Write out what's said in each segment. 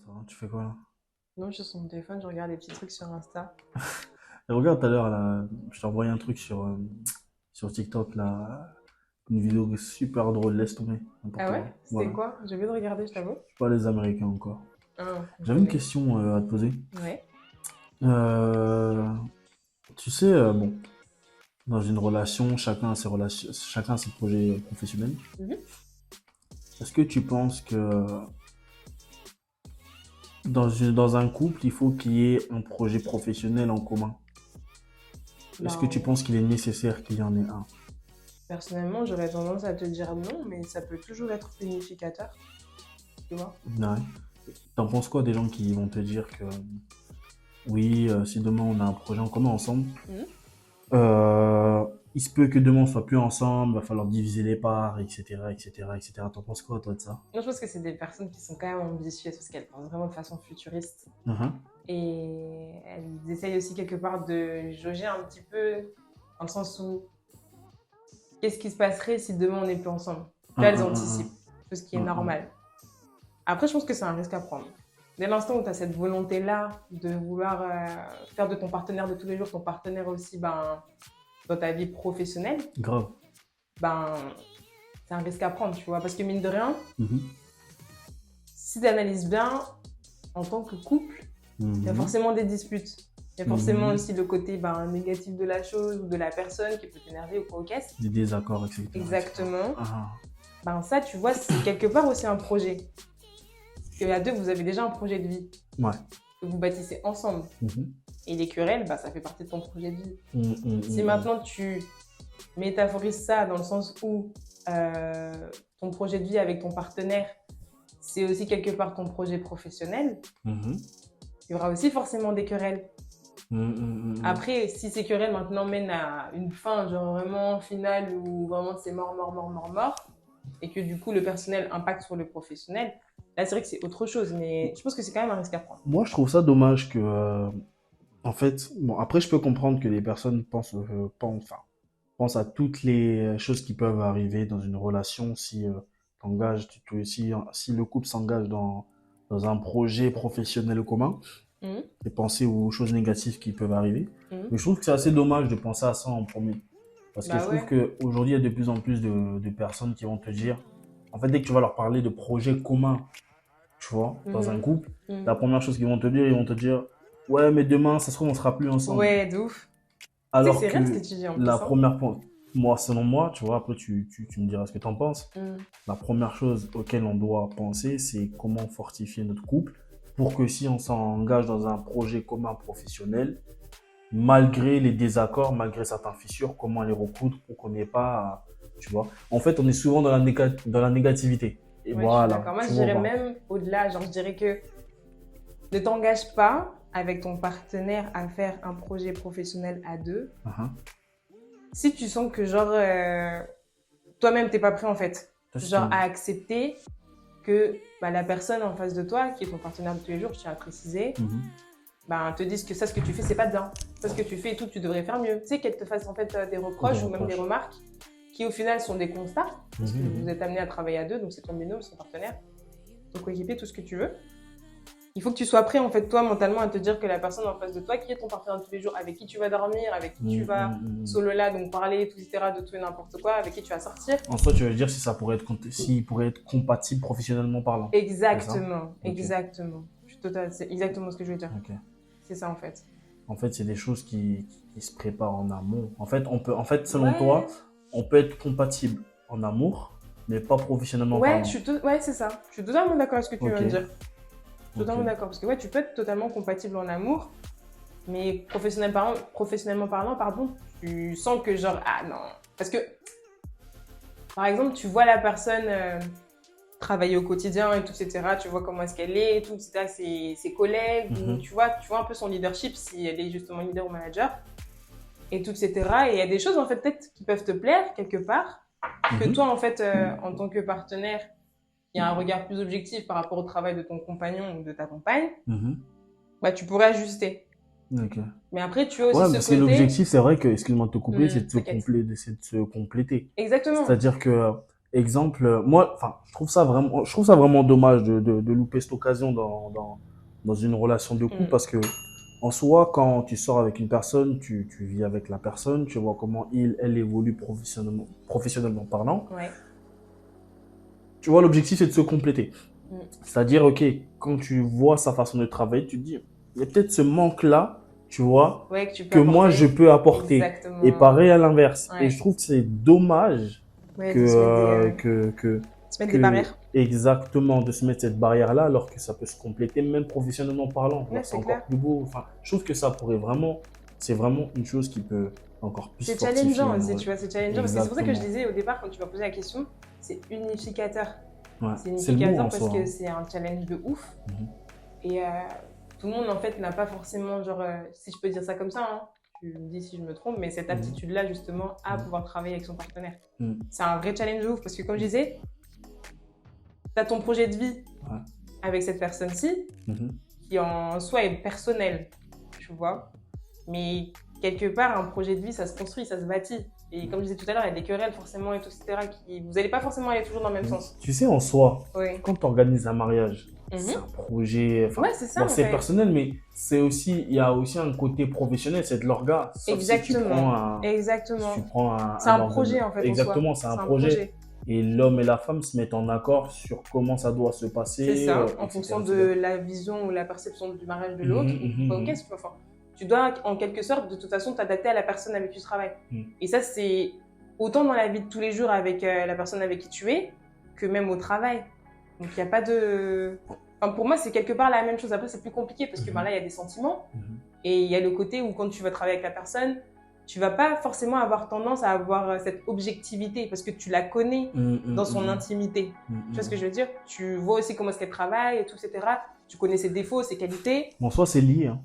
Ça va, tu fais quoi là? Non, je suis sur mon téléphone, je regarde des petits trucs sur Insta. Et regarde tout à l'heure là, je t'ai envoyé un truc sur TikTok là, une vidéo super drôle, laisse tomber, n'importe Ah ouais? quoi. C'était Voilà. quoi? J'ai oublié de regarder, je t'avoue. Pas les Américains encore. Ah, J'avais une désolé. question à te poser. Ouais. Euh, tu sais, bon, dans une relation, chacun a ses relations, chacun a ses projets professionnels. Mhm. Est-ce que tu penses que dans un couple, il faut qu'il y ait un projet professionnel en commun? Est-ce que tu Ben, penses qu'il est nécessaire qu'il y en ait un? personnellement, j'aurais tendance à te dire non, mais ça peut toujours être unificateur, tu vois. Ouais. T'en penses quoi des gens qui vont te dire que oui, si demain on a un projet en commun ensemble, Mhm. euh, il se peut que demain on soit plus ensemble, va falloir diviser les parts, etc., etc., etc. T'en penses quoi toi de ça? Moi, je pense que c'est des personnes qui sont quand même ambitieuses parce qu'elles pensent vraiment de façon futuriste. Mhm. Et elles essayent aussi quelque part de jauger un petit peu, dans le sens où qu'est-ce qui se passerait si demain on n'est plus ensemble? Hum, Là, elles hum, hum, anticipent, ce qui est hum, hum, normal. Après, je pense que c'est un risque à prendre. Dès l'instant où tu as cette volonté-là de vouloir faire de ton partenaire de tous les jours ton partenaire aussi dans ta vie professionnelle, grave. ben, c'est un risque à prendre, tu vois. Parce que mine de rien, Mhm. si tu analyses bien, en tant que couple, il y a Mhm. forcément des disputes. Il y a forcément Mhm. aussi le côté négatif de la chose ou de la personne qui peut t'énerver ou quoi au caisse. Des désaccords, etc., etc. Exactement. Ah, Ben ça, tu vois, c'est quelque part aussi un projet. Parce qu'à deux, vous avez déjà un projet de vie ouais. que vous bâtissez ensemble. Mhm. Et les querelles, bah, ça fait partie de ton projet de vie. Hum, hum, Si hum, hum. maintenant tu métaphorises ça dans le sens où ton projet de vie avec ton partenaire, c'est aussi quelque part ton projet professionnel, Mhm. il y aura aussi forcément des querelles. Hum, hum, hum, hum. Après, si ces querelles maintenant mènent à une fin, genre vraiment finale, où vraiment c'est mort, mort, mort, mort, mort, et que du coup le personnel impacte sur le professionnel, là c'est vrai que c'est autre chose, mais je pense que c'est quand même un risque à prendre. Moi, je trouve ça dommage que, en fait, bon, après, je peux comprendre que les personnes enfin, pensent à toutes les choses qui peuvent arriver dans une relation si si le couple s'engage dans un projet professionnel commun Mhm. et penser aux choses négatives qui peuvent arriver. Mhm. Mais je trouve que c'est assez dommage de penser à ça en premier. Parce que je Bah trouve ouais. qu'aujourd'hui, il y a de plus en plus de personnes qui vont te dire, en fait, dès que tu vas leur parler de projets communs, tu vois, dans un Mhm. couple, la Mhm. première chose qu'ils vont te dire, ils vont te dire, ouais, mais demain, ça se trouve, on sera plus ensemble. Ouais, de ouf. Tu sais que Alors c'est réel ce que que tu dis en la plus, hein. première, moi, selon moi, tu vois, après, tu me diras ce que tu en penses. Mhm. La première chose auquel on doit penser, c'est comment fortifier notre couple pour que si on s'engage dans un projet commun professionnel, malgré les désaccords, malgré certaines fissures, comment les recoudre pour qu'on n'ait pas, tu vois. En fait, on est souvent dans la négativité. Et Ouais, je suis voilà, d'accord. Moi, tu je vois, dirais voilà. même au-delà. Genre, je dirais que ne t'engage pas avec ton partenaire à faire un projet professionnel à deux. Uh-huh. Si tu sens que, genre, toi-même, t'es pas prêt, en fait. Ça, Genre, à accepter que la personne en face de toi, qui est ton partenaire de tous les jours, je tiens à préciser, Mhm. te dise que ça, ce que tu fais, c'est pas bien. Ça, ce que tu fais et tout, tu devrais faire mieux. Tu sais, qu'elle te fasse, en fait, des Des reproches ou même des reproches. remarques qui, au final, sont des constats. Parce Mhm, que vous mhm. êtes amené à travailler à deux, donc c'est ton binôme, c'est ton partenaire, ton coéquipier, tout ce que tu veux. Il faut que tu sois prêt, en fait, toi, mentalement, à te dire que la personne en face de toi, qui est ton partenaire de tous les jours, avec qui tu vas dormir, avec qui tu Mhm, vas mhm, mhm. solo là, donc parler, tout, etc., de tout et n'importe quoi, avec qui tu vas sortir. En soi, tu veux dire si ça pourrait être, s'il pourrait être compatible professionnellement parlant. C'est ça? Exactement, Ok, exactement. C'est exactement ce que je veux dire. ok. C'est ça, en fait. En fait, c'est des choses qui se préparent en amont. En fait, selon toi, Ouais, on peut être compatible en amour, mais pas professionnellement ouais, parlant. ouais, c'est ça. Je suis totalement d'accord avec ce que tu Ok, viens de dire. ok. Totalement d'accord. Parce que ouais, tu peux être totalement compatible en amour, mais professionnellement parlant, pardon, tu sens que genre, ah non. Parce que, par exemple, tu vois la personne travailler au quotidien et tout, etc. Tu vois comment est-ce qu'elle est, et tout, etc. Ses collègues, ou Mhm, tu vois un peu son leadership, si elle est justement leader ou manager, et tout, etc. Et il y a des choses, en fait, peut-être qui peuvent te plaire, quelque part, que mhm, toi, en fait, en tant que partenaire, il y a un regard plus objectif par rapport au travail de ton compagnon ou de ta compagne, mhm. tu pourrais ajuster. Ok. Mais après, tu as aussi Ouais, ce parce que côté. l'objectif, c'est vrai que, excuse-moi de te couper, T'inquiète. c'est de se compléter. Exactement. C'est-à-dire que exemple, moi, enfin, je trouve ça vraiment dommage de louper cette occasion dans une relation de couple Mm. parce que, en soi, quand tu sors avec une personne, tu vis avec la personne, tu vois comment elle évolue professionnellement parlant. Ouais. Tu vois, l'objectif, c'est de se compléter. Mm. C'est-à-dire, OK, quand tu vois sa façon de travailler, tu te dis, il y a peut-être ce manque-là, tu vois, Ouais, que tu peux que moi, je apporter. peux apporter. Et Exactement. pareil à l'inverse. Et je Ouais. trouve que c'est dommage Ouais, de se mettre se mettre des que barrières. exactement de se mettre cette barrière-là alors que ça peut se compléter même professionnellement parlant. Ouais, Genre, c'est c'est encore clair. plus beau. Enfin, je trouve que ça pourrait vraiment, c'est vraiment une chose qui peut encore plus C'est fortifier challengeant aussi, l'amour. tu vois, c'est challengeant parce que c'est pour ça que je Exactement. disais au départ quand tu m'as posé la question, c'est unificateur. Ouais. C'est C'est le mot unificateur en parce soi, que hein. c'est un challenge de ouf Mhm. et tout le monde en fait n'a pas forcément, genre, si je peux dire ça comme ça, hein, tu me dis si je me trompe, mais cette Mhm. aptitude-là justement à Mhm. pouvoir travailler avec son partenaire. Mhm. C'est un vrai challenge de ouf parce que comme je disais, tu as ton projet de vie Ouais. avec cette personne-ci Mhm. qui en soi est personnel, tu vois. Mais quelque part, un projet de vie, ça se construit, ça se bâtit. Et comme je disais tout à l'heure, il y a des querelles forcément et tout, etc. Vous n'allez pas forcément aller toujours dans le même sens. Tu sais, en soi, Oui. quand tu organises un mariage, c'est un Mhm. projet, enfin, Ouais, c'est ça bon, en c'est fait. personnel, mais c'est aussi, il y a aussi un côté professionnel, c'est de l'orga. Sauf si tu prends Exactement. un, si tu Exactement. prends C'est un un organe. projet en fait en soi. Exactement, c'est un C'est un projet. projet. Et l'homme et la femme se mettent en accord sur comment ça doit se C'est passer, ça, en fonction etc., de etc. la vision ou la perception du mariage de Mhm, l'autre, ou pas, ok, mhm, enfin, tu dois en quelque sorte de toute façon t'adapter à la personne avec qui tu travailles. mhm, Et ça, c'est autant dans la vie de tous les jours avec la personne avec qui tu es, que même au travail. Donc il n'y a pas de... Enfin, pour moi, c'est quelque part la même chose. Après, c'est plus compliqué parce que ben, mhm, là, il y a des sentiments. mhm, Et il y a le côté où quand tu vas travailler avec la personne, tu vas pas forcément avoir tendance à avoir cette objectivité parce que tu la connais mhm, dans mhm, son mhm, intimité. mhm, Tu vois ce que mhm. je veux dire? Tu vois aussi comment est-ce qu'elle travaille et tout, etc. Tu connais ses défauts, ses qualités. En soi, c'est lié, hein.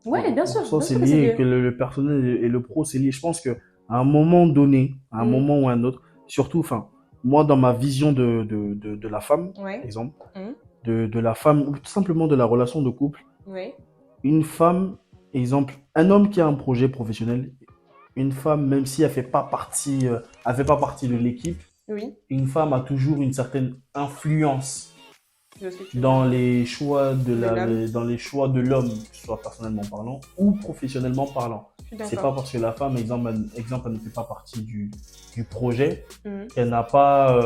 Ouais, En soi, bien c'est sûr que c'est lié, que lié. le personnel et le pro, c'est lié. Je pense que à un moment donné, à un Mm. moment ou à un autre, surtout, enfin, moi, dans ma vision de la femme, Ouais. exemple, Mm. de la femme, ou tout simplement de la relation de couple, Ouais. une femme, exemple, un homme qui a un projet professionnel, une femme, même si elle fait pas partie de l'équipe, Oui, une femme a toujours une certaine influence je vois ce que tu veux dans dire. les choix De l'homme, dans les choix de l'homme, que ce soit personnellement parlant ou professionnellement parlant. je suis C'est pas d'accord. parce que la femme, exemple, elle ne fait pas partie du projet Mm. qu'elle n'a pas,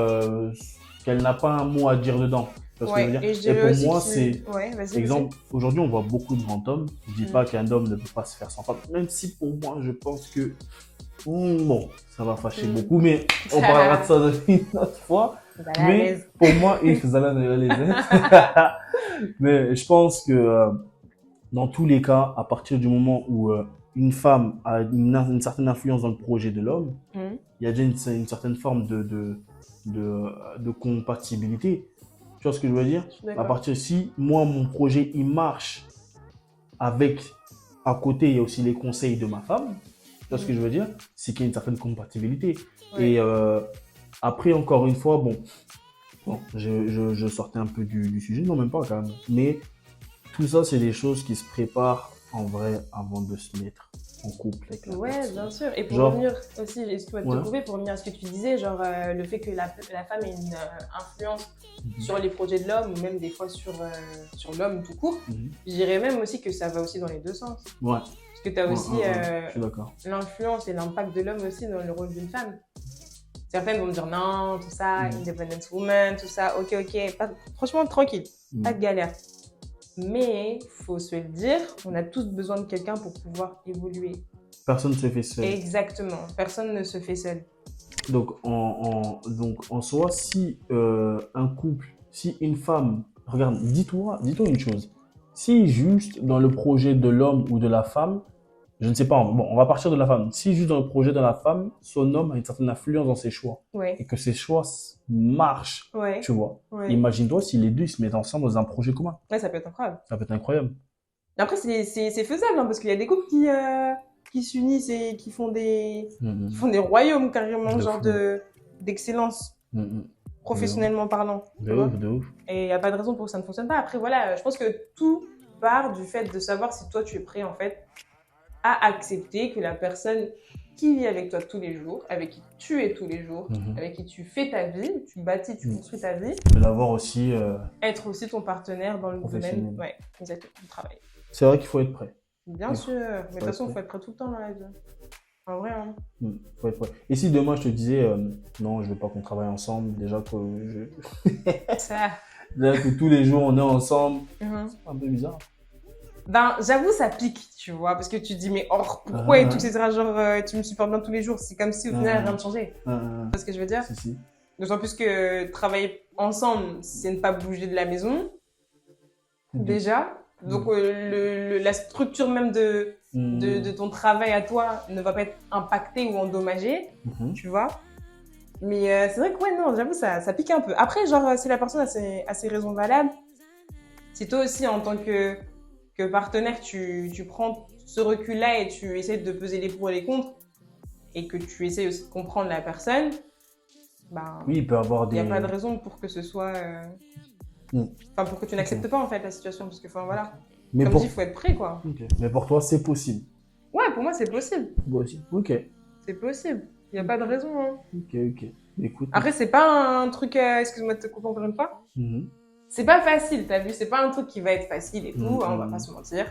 qu'elle n'a pas un mot à dire dedans. Tu vois ce que je veux Ouais, dire? et je Et dirais pour aussi moi, que... c'est, Ouais, vas-y, vas-y. exemple, aujourd'hui, on voit beaucoup de grands hommes. Je dis Mm. pas qu'un homme ne peut pas se faire sans femme, même si pour moi, je pense que, bon, ça va fâcher Mm. beaucoup, mais on parlera de ça une autre fois. Bah là, à Mais l'aise. pour moi, il faisait les Mais je pense que dans tous les cas, à partir du moment où une femme a une certaine influence dans le projet de l'homme, Mm. il y a déjà une certaine forme de compatibilité. Tu vois ce que je veux dire? Je suis À d'accord. partir si moi, mon projet, il marche avec, à côté, il y a aussi les conseils de ma femme. Tu vois ce que je Mm. veux dire? C'est qu'il y a une certaine compatibilité. Et Ouais. après, encore une fois, bon, je sortais un peu du sujet, non, même pas quand même. Mais tout ça, c'est des choses qui se préparent en vrai avant de se mettre en couple avec la Ouais, personne. bien sûr. Et pour Genre, revenir aussi, excuse-moi de te ouais. couper, pour revenir à ce que tu disais, genre le fait que la femme ait une influence Mhm, sur les projets de l'homme ou même des fois sur l'homme tout court, mhm. je dirais même aussi que ça va aussi dans les deux sens. Ouais, Parce que tu as ouais, aussi ouais, ouais, je suis d'accord. l'influence et l'impact de l'homme aussi dans le rôle d'une femme. Certaines vont me dire non, tout ça, Mhm, independent woman, tout ça, ok, franchement, tranquille, pas de mhm. galère. Mais, faut se le dire, on a tous besoin de quelqu'un pour pouvoir évoluer. Personne ne se fait seul. Exactement, personne ne se fait seul. Donc, donc, en soi, si un couple, si une femme, regarde, dis-toi une chose. Si juste dans le projet de l'homme ou de la femme, je ne sais pas, bon, on va partir de la femme. Si juste dans le projet de la femme, son homme a une certaine influence dans ses choix et Ouais, que ses choix marchent, tu ouais, vois. ouais. Imagine-toi si les deux ils se mettent ensemble dans un projet commun. Ouais, ça peut être incroyable. Ça peut être incroyable. Après, c'est faisable, hein, parce qu'il y a des couples qui s'unissent et qui Mhm. font des royaumes carrément, De genre fou. d'excellence, Mhm. De ouf. professionnellement parlant, De tu ouf, vois. de ouf. Et il n'y a pas de raison pour que ça ne fonctionne pas. Après, voilà, je pense que tout part du fait de savoir si toi, tu es prêt, en fait, à accepter que la personne qui vit avec toi tous les jours, avec qui tu es tous les jours, Mhm. avec qui tu fais ta vie, tu bâtis, tu construis ta vie, De l'avoir aussi. être aussi ton partenaire dans le Professionnel. domaine, ouais, exactement, du travail. C'est vrai qu'il faut être prêt. Bien Il sûr, mais de toute façon, il être faut être prêt tout le temps dans la vie. En vrai, hein. Faut être prêt. Et si demain je te disais, non, je veux pas qu'on travaille ensemble, déjà Ça. déjà que tous les jours on est ensemble, Mhm. c'est un peu bizarre. Ben, j'avoue, ça pique, tu vois, parce que tu te dis, mais pourquoi Ah, et tout, etc. Genre, tu me supportes bien tous les jours. C'est comme si au final, rien ne changeait. Tu vois ce que je veux dire? Si. D'autant plus que travailler ensemble, c'est ne pas bouger de la maison, déjà. Donc, la structure même de ton travail à toi ne va pas être impactée ou endommagée, tu vois. Mais c'est vrai que, ouais, non, j'avoue, ça pique un peu. Après, genre, si la personne a ses raisons valables, si toi aussi, en tant que partenaire, tu prends ce recul-là et tu essaies de peser les pour et les contre, et que tu essaies aussi de comprendre la personne, ben, Oui, il peut avoir il n'y des. a pas de raison pour que ce soit. Enfin, pour que tu n'acceptes pas, en fait, la situation. Parce que, enfin, voilà. Mais Comme dit, il faut être prêt, quoi. Mais pour toi, c'est possible. Ouais, pour moi, c'est possible. Possible. Ok. C'est possible. Il n'y a pas de raison, hein. Ok. Écoute. Après, c'est pas un truc. Excuse-moi de te couper encore une fois. C'est pas facile, t'as vu, c'est pas un truc qui va être facile et tout, hein, on va pas se mentir.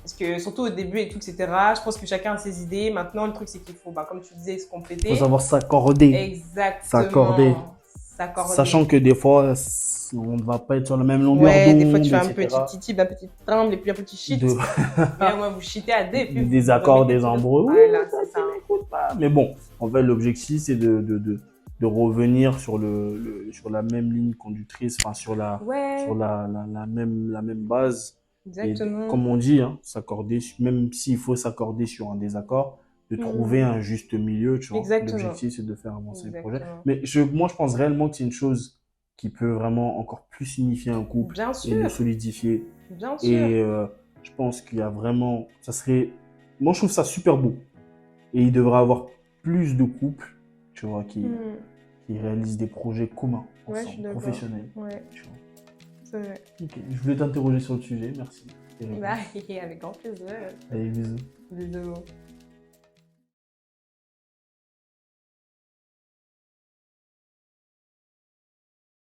Parce que surtout au début et tout, etc., je pense que chacun a ses idées. Maintenant, le truc, c'est qu'il faut, comme tu disais, se compléter. Il faut savoir s'accorder. Exactement. S'accorder. Sachant que des fois, on ne va pas être sur la même longueur d'onde, des fois, tu fais un etc. petit titi, un petit tremble et puis un petit shit. Et là, moi, vous cheatez à deux. Des désaccords, des embrouilles. Voilà, c'est ça. Mais bon, en fait, l'objectif, c'est de revenir sur sur la même ligne conductrice, enfin sur la même base. Exactement. Et, comme on dit, hein, s'accorder, même s'il faut s'accorder sur un désaccord, de trouver un juste milieu, tu vois. Exactement. L'objectif, c'est de faire avancer le projet. Mais moi, je pense réellement que c'est une chose qui peut vraiment encore plus unifier un couple et le solidifier. Bien sûr. Et je pense qu'il y a vraiment, moi, je trouve ça super beau. Et il devrait y avoir plus de couples, tu vois, qui réalisent des projets communs, ensemble, professionnels. Ouais. Tu vois. C'est vrai. Okay. Je voulais t'interroger sur le sujet, merci. Avec grand plaisir. Allez, bisous. Bisous.